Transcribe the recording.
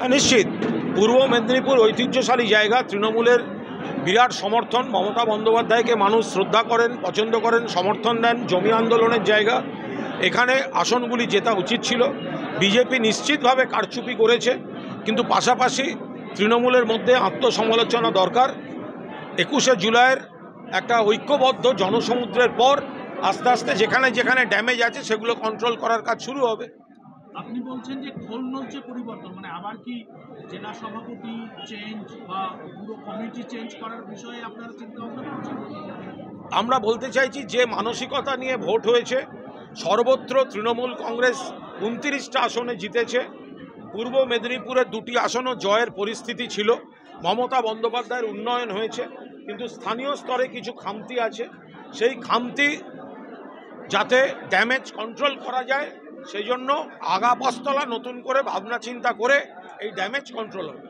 নিশ্চিত পূর্ব মেদিনীপুর ঐতিহ্যশালী জায়গা, তৃণমূলের বিরাট সমর্থন। মমতা বন্দ্যোপাধ্যায়কে মানুষ শ্রদ্ধা করেন, পছন্দ করেন, সমর্থন দেন। জমি আন্দোলনের জায়গা, এখানে আসনগুলি জেতা উচিত ছিল। বিজেপি নিশ্চিতভাবে কারচুপি করেছে, কিন্তু পাশাপাশি তৃণমূলের মধ্যে আত্মসমালোচনা দরকার। 21শে জুলাইয়ের একটা ঐক্যবদ্ধ জনসমুদ্রের পর আস্তে আস্তে যেখানে যেখানে ড্যামেজ আছে সেগুলো কন্ট্রোল করার কাজ শুরু হবে। আপনি বলছেন যে খোল নলছে পরিবর্তন, মানে আবার কি জেলা সভাপতি চেঞ্জ বা পুরো কমিটি চেঞ্জ করার বিষয়ে আপনারা চিন্তা ভাবনা করছেন? আমরা বলতে চাইছি যে মানসিকতা নিয়ে ভোট হয়েছে, সর্বত্র তৃণমূল কংগ্রেস 29টা আসনে জিতেছে। পূর্ব মেদিনীপুরের 2টি আসনও জয়ের পরিস্থিতি ছিল। মমতা বন্দ্যোপাধ্যায়ের উন্নয়ন হয়েছে, কিন্তু স্থানীয় স্তরে কিছু খামতি আছে। সেই খামতি যাতে ড্যামেজ কন্ট্রোল করা যায়, সেই জন্য আগা পাস্তলা নতুন করে ভাবনা চিন্তা করে এই ড্যামেজ কন্ট্রোল হবে।